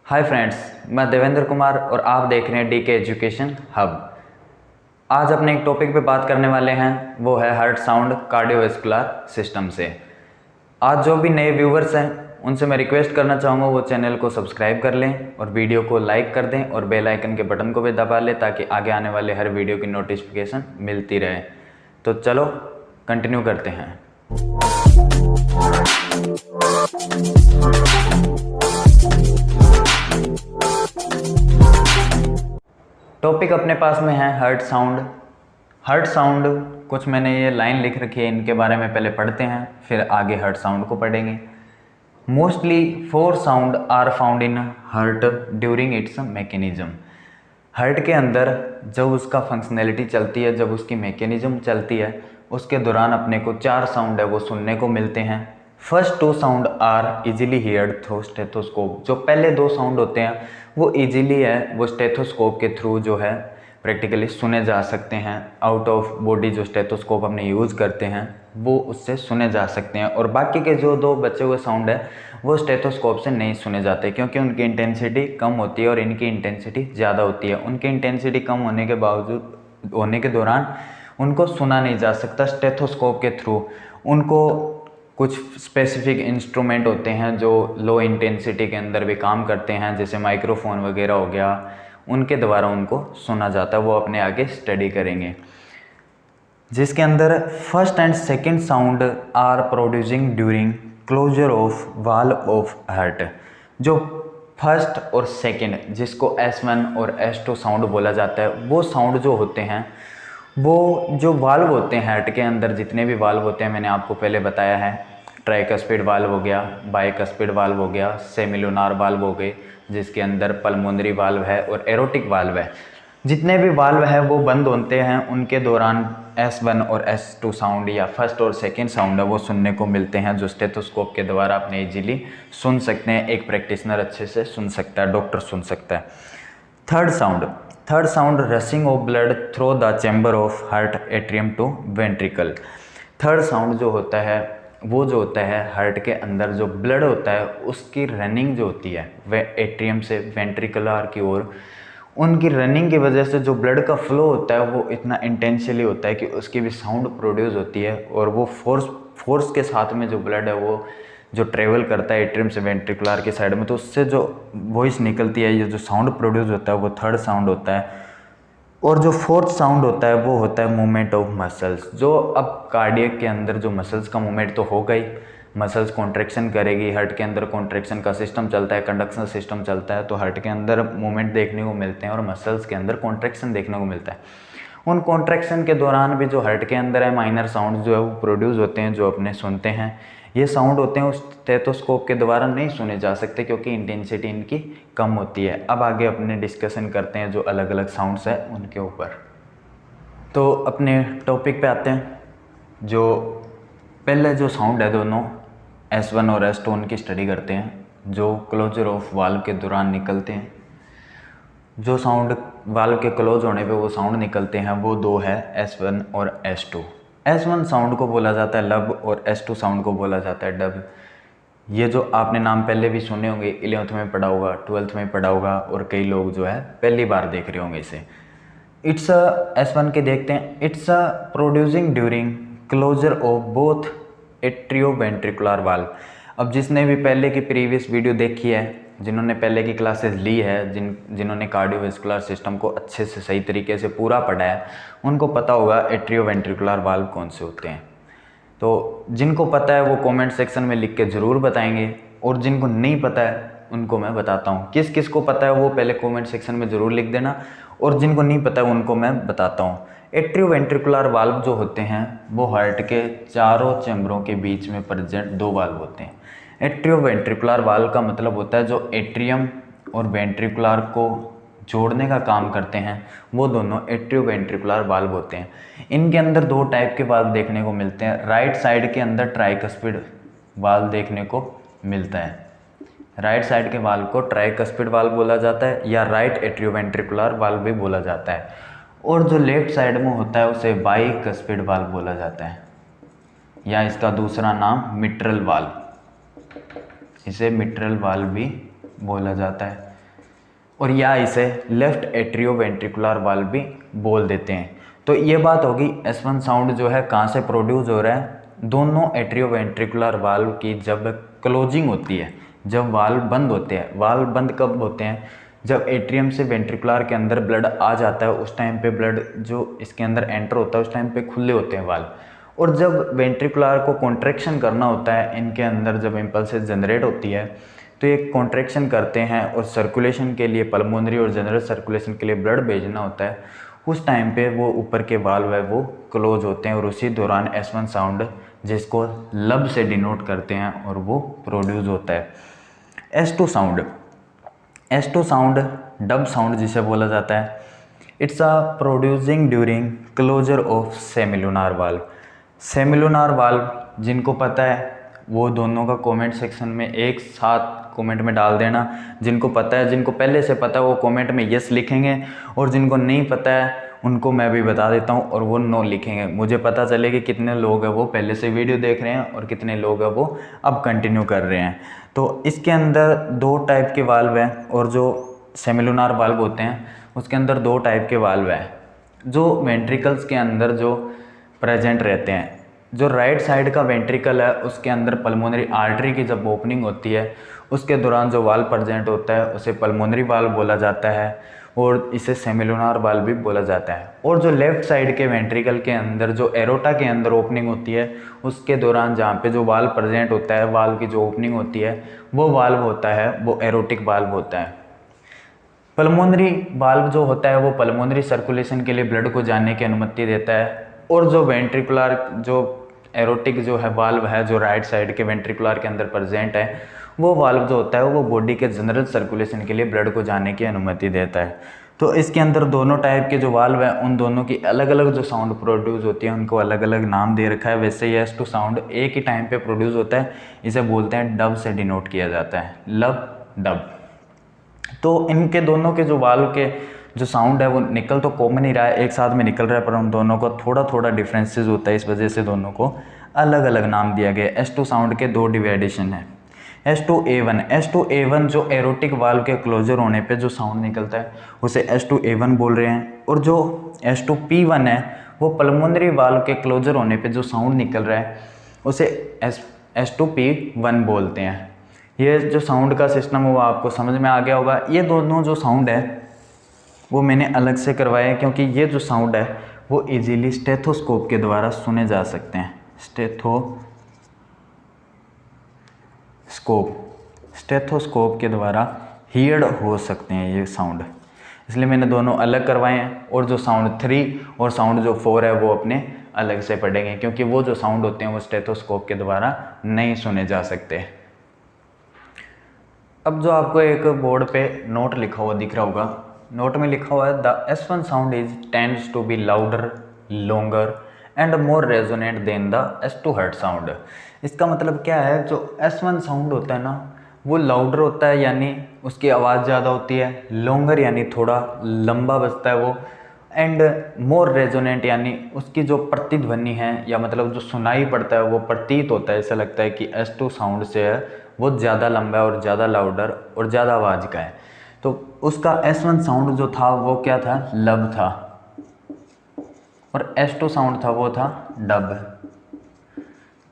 Hi friends, मैं देवेंद्र कुमार और आप देख रहे हैं डीके एजुकेशन हब। आज अपने एक टॉपिक पे बात करने वाले हैं, वो है हार्ट साउंड कार्डियोवैस्कुलर सिस्टम से। आज जो भी नए व्यूवर्स हैं उनसे मैं रिक्वेस्ट करना चाहूँगा वो चैनल को सब्सक्राइब कर लें और वीडियो को लाइक कर दें और बेल आइकन के बटन को भी दबा लें ताकि आगे आने वाले हर वीडियो की नोटिफिकेशन मिलती रहे। तो चलो कंटिन्यू करते हैं। टॉपिक अपने पास में है हार्ट साउंड। हार्ट साउंड कुछ मैंने ये लाइन लिख रखी है, इनके बारे में पहले पढ़ते हैं फिर आगे हार्ट साउंड को पढ़ेंगे। Mostly 4 sound are found in heart during its mechanism. Heart के अंदर जब उसका फंक्शनैलिटी चलती है, जब उसकी मैकेनिज्म चलती है, उसके दौरान अपने को 4 साउंड है वो सुनने को मिलते हैं। First 2 sound are easily heard through stethoscope. जो पहले 2 साउंड होते हैं वो इजीली है वो स्टेथोस्कोप के थ्रू जो है प्रैक्टिकली सुने जा सकते हैं। आउट ऑफ बॉडी जो स्टेथोस्कोप हमने यूज़ करते हैं वो उससे सुने जा सकते हैं, और बाकी के जो 2 बचे हुए साउंड है वो स्टेथोस्कोप से नहीं सुने जाते क्योंकि उनकी इंटेंसिटी कम होती है और इनकी इंटेंसिटी ज़्यादा होती है। उनकी इंटेंसिटी कम होने के बावजूद होने के दौरान उनको सुना नहीं जा सकता स्टेथोस्कोप के थ्रू। उनको कुछ स्पेसिफिक इंस्ट्रूमेंट होते हैं जो लो इंटेंसिटी के अंदर भी काम करते हैं, जैसे माइक्रोफोन वगैरह हो गया, उनके द्वारा उनको सुना जाता है। वो अपने आगे स्टडी करेंगे। जिसके अंदर first and second sound are producing during closure of valve of heart. जो फर्स्ट और सेकंड, जिसको S1 और S2 साउंड बोला जाता है, वो साउंड जो होते हैं वो जो वाल्व होते हैं हार्ट के अंदर, जितने भी वाल्व होते हैं मैंने आपको पहले बताया है। ट्राइकस्पिड वाल्व हो गया, बाइकस्पिड वाल्व हो गया, सेमिलुनार वाल्व हो गए, जिसके अंदर पल्मोनरी वाल्व है और एरोटिक वाल्व है। जितने भी वाल्व है वो बंद होते हैं, उनके दौरान S1 और S2 साउंड या फर्स्ट और सेकंड साउंड है वो सुनने को मिलते हैं, जो स्टेथोस्कोप के द्वारा अपने इजीली सुन सकते हैं। एक प्रैक्टिशनर अच्छे से सुन सकता है, डॉक्टर सुन सकता है। Third sound rushing of blood through the chamber of heart atrium to ventricle. Third sound जो होता है वो जो होता है हार्ट के अंदर जो ब्लड होता है उसकी रनिंग जो होती है वह एट्रियम से वेंट्रिकुलर की ओर, उनकी रनिंग की वजह से जो ब्लड का फ्लो होता है वो इतना इंटेंसली होता है कि उसकी भी साउंड प्रोड्यूस होती है, और वो फोर्स के साथ में जो ब्लड है वो जो ट्रेवल करता है एट्रियम से वेंट्रिकुलर की साइड में, तो उससे जो वॉइस निकलती है, ये जो साउंड प्रोड्यूस होता है वो थर्ड साउंड होता है। और जो फोर्थ साउंड होता है वो होता है मूवमेंट ऑफ मसल्स। जो अब कार्डियक के अंदर जो मसल्स का मूवमेंट तो हो गई, मसल्स कॉन्ट्रैक्शन करेगी, हार्ट के अंदर कॉन्ट्रैक्शन का सिस्टम चलता है, कंडक्शन सिस्टम चलता है, तो हार्ट के अंदर मूवमेंट देखने को मिलते हैं और मसल्स के अंदर कॉन्ट्रैक्शन देखने को मिलता है। उन कॉन्ट्रैक्शन के दौरान भी जो हार्ट के अंदर है माइनर साउंड जो है वो प्रोड्यूस होते हैं, जो अपने सुनते हैं। ये साउंड होते हैं उस स्टेथोस्कोप के द्वारा नहीं सुने जा सकते क्योंकि इंटेंसिटी इनकी कम होती है। अब आगे अपने डिस्कशन करते हैं जो अलग अलग साउंड्स है उनके ऊपर। तो अपने टॉपिक पे आते हैं। जो पहले जो साउंड है दोनों S1 और S2 उनकी स्टडी करते हैं, जो क्लोजर ऑफ वाल्व के दौरान निकलते हैं। जो साउंड वाल्व के क्लोज होने पे वो साउंड निकलते हैं वो 2 है, S1 और S2। S1 साउंड को बोला जाता है लब और S2 साउंड को बोला जाता है डब। ये जो आपने नाम पहले भी सुने होंगे, 11th में पढ़ा होगा, 12th में पढ़ा होगा, और कई लोग जो है पहली बार देख रहे होंगे इसे। इट्स S1 के देखते हैं। It's producing during closure of both atrioventricular valve. अब जिसने भी पहले की प्रीवियस वीडियो देखी है, जिन्होंने पहले की क्लासेस ली है, जिन्होंने कार्डियोवैस्कुलर सिस्टम को अच्छे से सही तरीके से पूरा पढ़ा है, उनको पता होगा एट्रियोवेंट्रिकुलर वाल्व कौन से होते हैं। तो जिनको पता है वो कमेंट सेक्शन में लिख के ज़रूर बताएंगे, और जिनको नहीं पता है उनको मैं बताता हूँ। किस किस को पता है वो पहले कमेंट सेक्शन में ज़रूर लिख देना, और जिनको नहीं पता है उनको मैं बताता हूँ। एट्रियोवेंट्रिकुलर वाल्व जो होते हैं वो हार्ट के चारों चैम्बरों के बीच में प्रेजेंट 2 वाल्व होते हैं। एट्रियोवेंट्रिकुलर वाल्व का मतलब होता है जो एट्रियम और वेंट्रिकुलर को जोड़ने का काम करते हैं, वो दोनों एट्रियोवेंट्रिकुलर वाल्व होते हैं। इनके अंदर 2 टाइप के वाल्व देखने को मिलते हैं। राइट साइड के अंदर ट्राइकस्पिड वाल्व देखने को मिलता है। राइट साइड के वाल्व को ट्राइकस्पिड वाल्व बोला जाता है या राइट एट्रियोवेंट्रिकुलर वाल्व भी बोला जाता है, और जो लेफ्ट साइड में होता है उसे बाइकस्पिड वाल्व बोला जाता है, या इसका दूसरा नाम मिट्रल वाल्व, इसे मिट्रल वाल्व भी बोला जाता है। और या इसे लेफ्ट एट्रियोवेंट्रिकुलर वाल्व भी बोल देते हैं। तो ये बात होगी S1 साउंड जो है कहाँ से प्रोड्यूस हो रहा है, दोनों एट्रियोवेंट्रिकुलर वाल्व की जब क्लोजिंग होती है, जब वाल्व बंद होते हैं। वाल्व बंद कब होते हैं, जब एट्रियम से वेंट्रिकुलर के अंदर ब्लड आ जाता है उस टाइम पे ब्लड जो इसके अंदर एंटर होता है उस टाइम पे खुले होते हैं वाल्व। और जब वेंट्रिकुलर को कॉन्ट्रैक्शन करना होता है, इनके अंदर जब इम्पल्सेस जनरेट होती है तो ये कॉन्ट्रैक्शन करते हैं और सर्कुलेशन के लिए, पल्मोनरी और जनरल सर्कुलेशन के लिए ब्लड भेजना होता है, उस टाइम पे वो ऊपर के वाल्व है वो क्लोज होते हैं और उसी दौरान S1 साउंड, जिसको लब से डिनोट करते हैं, और वो प्रोड्यूस होता है। S2 sound, S2 sound dub sound जिसे बोला जाता है। It's a producing during closure of semilunar valve. Semilunar valve जिनको पता है वो दोनों का कमेंट सेक्शन में एक साथ कमेंट में डाल देना। जिनको पता है, जिनको पहले से पता है वो कमेंट में यस लिखेंगे, और जिनको नहीं पता है उनको मैं भी बता देता हूँ और वो नो लिखेंगे। मुझे पता चले कि कितने लोग हैं वो पहले से वीडियो देख रहे हैं और कितने लोग हैं वो अब कंटिन्यू कर रहे हैं। तो इसके अंदर दो टाइप के वाल्व हैं, और जो सेमिलुनार वाल्व होते हैं उसके अंदर दो टाइप के वाल्व हैं जो वेंट्रिकल्स के अंदर जो प्रेजेंट रहते हैं। जो राइट साइड का वेंट्रिकल है उसके अंदर पल्मोनरी आर्टरी की जब ओपनिंग होती है उसके दौरान जो वाल्व प्रेजेंट होता है उसे पल्मोनरी वाल्व बोला जाता है, और इसे सेमिलुनार वाल्व भी बोला जाता है। और जो लेफ्ट साइड के वेंट्रिकल के अंदर जो एरोटा के अंदर ओपनिंग होती है उसके दौरान जहाँ पे जो वाल्व प्रेजेंट होता है, वाल्व की जो ओपनिंग होती है वो वाल्व होता है, वो एरोटिक वाल्व होता है। पल्मोनरी वाल्व जो होता है वो पल्मोनरी सर्कुलेशन के लिए ब्लड को जाने की अनुमति देता है, और जो वेंट्रिकुलर जो एरोटिक जो है वाल्व है जो राइट साइड के वेंट्रिकुलर के अंदर प्रेजेंट है, वो वाल्व जो होता है वो बॉडी के जनरल सर्कुलेशन के लिए ब्लड को जाने की अनुमति देता है। तो इसके अंदर दोनों टाइप के जो वाल्व है उन दोनों की अलग अलग जो साउंड प्रोड्यूस होती है उनको अलग अलग नाम दे रखा है। वैसे ये S2 साउंड एक ही टाइम पे प्रोड्यूस होता है, इसे बोलते हैं डब से डिनोट किया जाता है, लब डब। तो इनके दोनों के जो वाल्व के जो साउंड है वो निकल तो कॉमन ही रहा है, एक साथ में निकल रहा है, पर उन दोनों को थोड़ा थोड़ा डिफरेंसेस होता है, इस वजह से दोनों को अलग अलग नाम दिया गया। S2 साउंड के दो डिवाइडेशन है, S2A1। S2A1 जो एरोटिक वाल्व के क्लोजर होने पे जो साउंड निकलता है उसे S2A1 बोल रहे हैं, और जो S2P1 है वो पल्मोनरी वाल्व के क्लोजर होने पे जो साउंड निकल रहा है उसे S2P1 बोलते हैं। ये जो साउंड का सिस्टम है वो आपको समझ में आ गया होगा। ये दोनों जो साउंड है वो मैंने अलग से करवाया है क्योंकि ये जो साउंड है वो इजीली स्टेथोस्कोप के द्वारा सुने जा सकते हैं। स्टेथोस्कोप के द्वारा हियर्ड हो सकते हैं ये साउंड, इसलिए मैंने दोनों अलग करवाए हैं। और जो साउंड 3 और साउंड जो 4 है वो अपने अलग से पढ़ेंगे, क्योंकि वो जो साउंड होते हैं वो स्टेथोस्कोप के द्वारा नहीं सुने जा सकते। अब जो आपको एक बोर्ड पे नोट लिखा हुआ दिख रहा होगा, नोट में लिखा हुआ है the S1 sound is tends to be louder, longer and more resonate than the S2 heart sound. इसका मतलब क्या है, जो S1 साउंड होता है ना वो लाउडर होता है, यानी उसकी आवाज़ ज़्यादा होती है, लॉन्गर यानी थोड़ा लंबा बजता है वो, एंड मोर रेजोनेंट यानी उसकी जो प्रतिध्वनि है या मतलब जो सुनाई पड़ता है वो प्रतीत होता है, ऐसा लगता है कि S2 साउंड से है वो ज़्यादा लंबा है और ज़्यादा लाउडर और ज़्यादा आवाज़ का है। तो उसका S1 साउंड जो था वो क्या था, लब था, और S2 साउंड था वो था डब।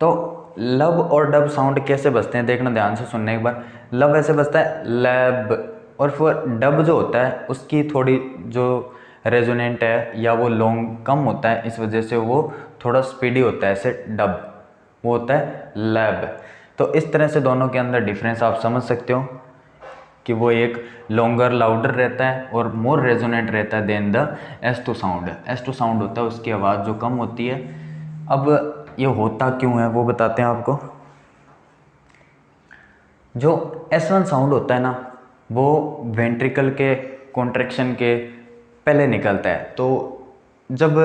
तो लब और डब साउंड कैसे बजते हैं देखना ध्यान से, सुनने एक बार। लब ऐसे बजता है लब, और फिर डब जो होता है उसकी थोड़ी जो रेजोनेंट है या वो लॉन्ग कम होता है, इस वजह से वो थोड़ा स्पीडी होता है, ऐसे डब वो होता है लब। तो इस तरह से दोनों के अंदर डिफरेंस आप समझ सकते हो कि वो एक लॉन्गर लाउडर रहता है और मोर रेजोनेंट रहता है then the S2 sound. S2 sound होता है उसकी आवाज़ जो कम होती है। अब ये होता क्यों है वो बताते हैं आपको। जो S1 साउंड होता है ना वो वेंट्रिकल के कॉन्ट्रैक्शन के पहले निकलता है। तो जब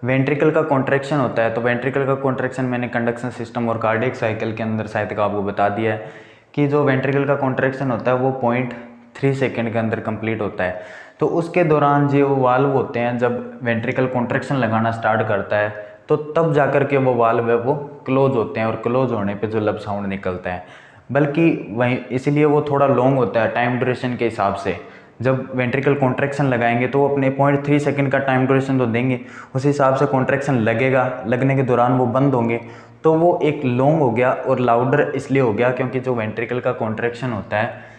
वेंट्रिकल का कॉन्ट्रैक्शन होता है, तो वेंट्रिकल का कॉन्ट्रैक्शन मैंने कंडक्शन सिस्टम और कार्डियक साइकिल के अंदर शायद का आपको बता दिया है कि जो वेंट्रिकल का कॉन्ट्रैक्शन होता है वो 0.3 सेकेंड के अंदर कंप्लीट होता है। तो उसके दौरान जो वाल्व होते हैं, जब वेंट्रिकल कॉन्ट्रैक्शन लगाना स्टार्ट करता है तो तब जाकर के वो वाल्व है वो क्लोज होते हैं, और क्लोज होने पे जो लब साउंड निकलता है, बल्कि वहीं इसीलिए वो थोड़ा लॉन्ग होता है टाइम ड्यूरेशन के हिसाब से। जब वेंट्रिकल कॉन्ट्रैक्शन लगाएंगे तो वो अपने 0.3 सेकंड का टाइम ड्यूरेशन तो देंगे, उस हिसाब से कॉन्ट्रैक्शन लगेगा, लगने के दौरान वो बंद होंगे, तो वो एक लॉन्ग हो गया। और लाउडर इसलिए हो गया क्योंकि जो वेंट्रिकल का कॉन्ट्रैक्शन होता है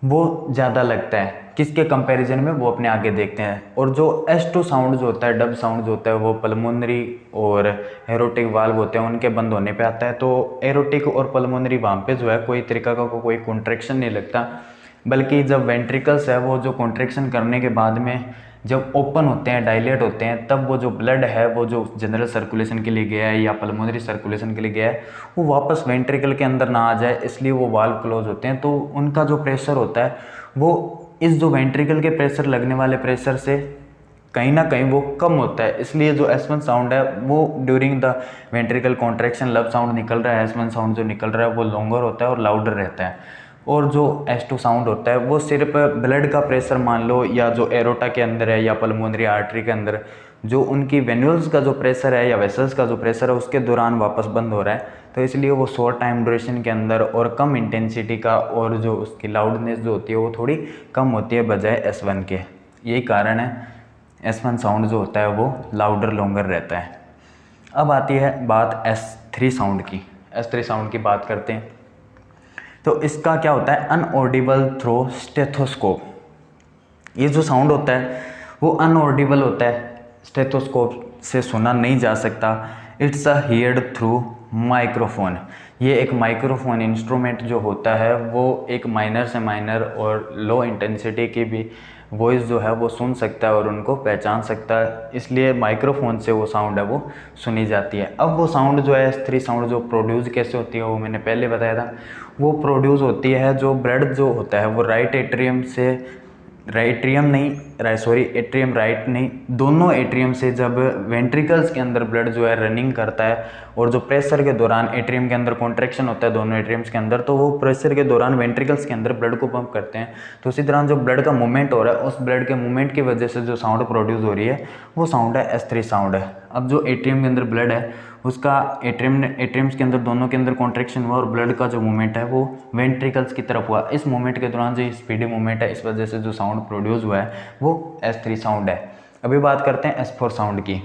वो ज़्यादा लगता है, किसके कंपैरिजन में वो अपने आगे देखते हैं। और जो S2 साउंड जो होता है, डब साउंड जो होता है, वो पल्मोनरी और एरोटिक वाल्व होते हैं उनके बंद होने पे आता है। तो एरोटिक और पल्मोनरी वहाँ पे जो है कोई तरीका का कोई कॉन्ट्रैक्शन नहीं लगता, बल्कि जब वेंट्रिकल्स है वो जो कॉन्ट्रैक्शन करने के बाद में जब ओपन होते हैं, डायलेट होते हैं, तब वो जो ब्लड है वो जो जनरल सर्कुलेशन के लिए गया है या पल्मोनरी सर्कुलेशन के लिए गया है वो वापस वेंट्रिकल के अंदर ना आ जाए, इसलिए वो वाल्व क्लोज होते हैं। तो उनका जो प्रेशर होता है वो इस जो वेंट्रिकल के प्रेशर लगने वाले प्रेशर से कहीं ना कहीं वो कम होता है, इसलिए जो S1 साउंड है वो ड्यूरिंग द वेंट्रिकल कॉन्ट्रैक्शन लब साउंड निकल रहा है, S1 साउंड जो निकल रहा है वो लॉन्गर होता है और लाउडर रहता है। और जो S2 साउंड होता है वो सिर्फ ब्लड का प्रेशर मान लो या जो एरोटा के अंदर है या पल्मोनरी आर्टरी के अंदर जो उनकी वेन्यूल्स का जो प्रेशर है या वेसल्स का जो प्रेशर है उसके दौरान वापस बंद हो रहा है, तो इसलिए वो शॉर्ट टाइम ड्यूरेशन के अंदर और कम इंटेंसिटी का और जो उसकी लाउडनेस जो होती है वो थोड़ी कम होती है बजाय S1 के। यही कारण है S1 साउंड जो होता है वो लाउडर लॉन्गर रहता है। अब आती है बात S3 साउंड की। S3 साउंड की बात करते हैं तो इसका क्या होता है, अनऑडिबल थ्रू स्टेथोस्कोप। ये जो साउंड होता है वो अनऑडिबल होता है, स्टेथोस्कोप से सुना नहीं जा सकता। It's a heard through microphone. ये एक माइक्रोफोन इंस्ट्रूमेंट जो होता है वो एक माइनर से माइनर और लो इंटेंसिटी की भी वॉइस जो है वो सुन सकता है और उनको पहचान सकता है, इसलिए माइक्रोफोन से वो साउंड है वो सुनी जाती है। अब वो साउंड जो है S3 साउंड जो प्रोड्यूस कैसे होती है वो मैंने पहले बताया था। वो प्रोड्यूस होती है जो ब्लड जो होता है वो राइट एट्रियम से, एट्रियम राइट नहीं, दोनों एट्रियम से जब वेंट्रिकल्स के अंदर ब्लड जो है रनिंग करता है और जो प्रेशर के दौरान एट्रियम के अंदर कॉन्ट्रैक्शन होता है दोनों एट्रियम्स के अंदर, तो वो प्रेशर के दौरान वेंट्रिकल्स के अंदर ब्लड को पंप करते हैं। तो उसी तरह जो ब्लड का मूवमेंट हो रहा है उस ब्लड के मूवमेंट की वजह से जो साउंड प्रोड्यूस हो रही है वो साउंड है S3 साउंड है। अब जो एट्रियम के अंदर ब्लड है उसका एट्रियम्स के अंदर दोनों के अंदर कॉन्ट्रैक्शन हुआ और ब्लड का जो मूवमेंट है वो वेंट्रिकल्स की तरफ हुआ। इस मूवमेंट के दौरान जो स्पीडी मूवमेंट है इस वजह से जो साउंड प्रोड्यूस हुआ है वो S3 साउंड है। अभी बात करते हैं S4 साउंड की।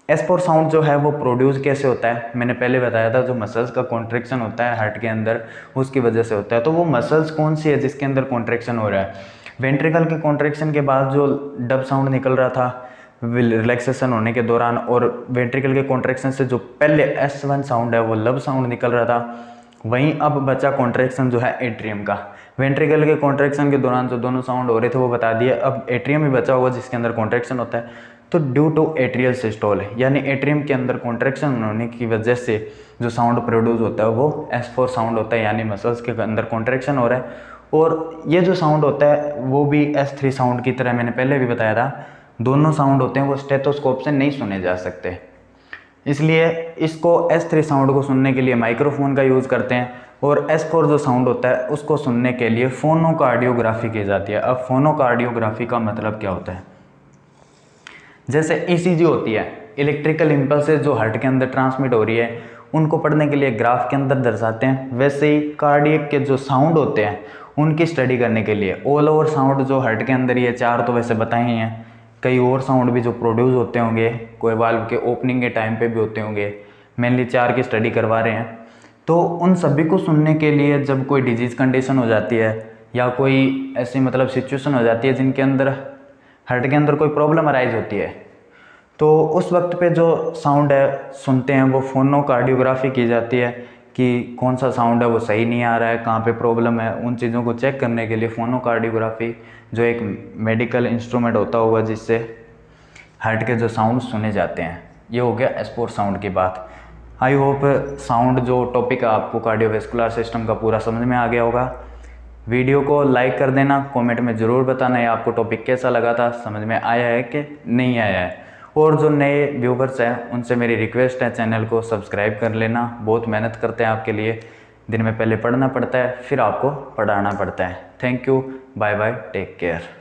S4 साउंड जो है वो प्रोड्यूस कैसे होता है, मैंने पहले बताया था जो मसल्स का कॉन्ट्रैक्शन होता है हार्ट के अंदर उसकी वजह से होता है। तो वो मसल्स कौन सी है जिसके अंदर कॉन्ट्रैक्शन हो रहा है, वेंट्रिकल के कॉन्ट्रैक्शन के बाद जो डब साउंड निकल रहा था रिलैक्सेशन होने के दौरान और वेंट्रिकल के कॉन्ट्रैक्शन से जो पहले S1 साउंड है वो लब साउंड निकल रहा था, वहीं अब बचा कॉन्ट्रैक्शन जो है एट्रियम का। वेंट्रिकल के कॉन्ट्रैक्शन के दौरान जो दोनों साउंड हो रहे थे वो बता दिए, अब एट्रियम ही बचा हुआ जिसके अंदर कॉन्ट्रैक्शन होता है। तो ड्यू टू एट्रियल सिस्टोल यानी एट्रियम के अंदर कॉन्ट्रैक्शन होने की वजह से जो साउंड प्रोड्यूस होता है वो S4 साउंड होता है, यानी मसल्स के अंदर कॉन्ट्रैक्शन हो रहा है। और ये जो साउंड होता है वो भी S3 साउंड की तरह मैंने पहले भी बताया था, दोनों साउंड होते हैं वो स्टेथोस्कोप से नहीं सुने जा सकते, इसलिए इसको S3 साउंड को सुनने के लिए माइक्रोफोन का यूज़ करते हैं और S4 जो साउंड होता है उसको सुनने के लिए फोनोकार्डियोग्राफी की जाती है। अब फोनोकार्डियोग्राफी का मतलब क्या होता है, जैसे ECG होती है, इलेक्ट्रिकल इम्पल्सेस जो हार्ट के अंदर ट्रांसमिट हो रही है उनको पढ़ने के लिए ग्राफ के अंदर दर्शाते हैं, वैसे ही कार्डियक के जो साउंड होते हैं उनकी स्टडी करने के लिए ऑल ओवर साउंड जो हार्ट के अंदर ये चार तो वैसे बताए ही हैं, कई और साउंड भी जो प्रोड्यूस होते होंगे कोई वाल्व के ओपनिंग के टाइम पे भी होते होंगे, मेनली चार की स्टडी करवा रहे हैं। तो उन सभी को सुनने के लिए जब कोई डिजीज़ कंडीशन हो जाती है या कोई ऐसी मतलब सिचुएशन हो जाती है जिनके अंदर हार्ट के अंदर कोई प्रॉब्लम अराइज होती है, तो उस वक्त पे जो साउंड है सुनते हैं वो फोनोकार्डियोग्राफी की जाती है कि कौन सा साउंड है वो सही नहीं आ रहा है, कहाँ पे प्रॉब्लम है, उन चीज़ों को चेक करने के लिए फोनोकार्डियोग्राफी जो एक मेडिकल इंस्ट्रूमेंट होता होगा जिससे हार्ट के जो साउंड सुने जाते हैं। ये हो गया S4 साउंड की बात। आई होप साउंड जो टॉपिक है आपको कार्डियोवैस्कुलर सिस्टम का पूरा समझ में आ गया होगा। वीडियो को लाइक कर देना, कमेंट में ज़रूर बताना है आपको टॉपिक कैसा लगा था, समझ में आया है कि नहीं आया है। और जो नए व्यूवर्स हैं उनसे मेरी रिक्वेस्ट है चैनल को सब्सक्राइब कर लेना, बहुत मेहनत करते हैं आपके लिए, दिन में पहले पढ़ना पड़ता है फिर आपको पढ़ाना पड़ता है। Thank you, bye bye, take care.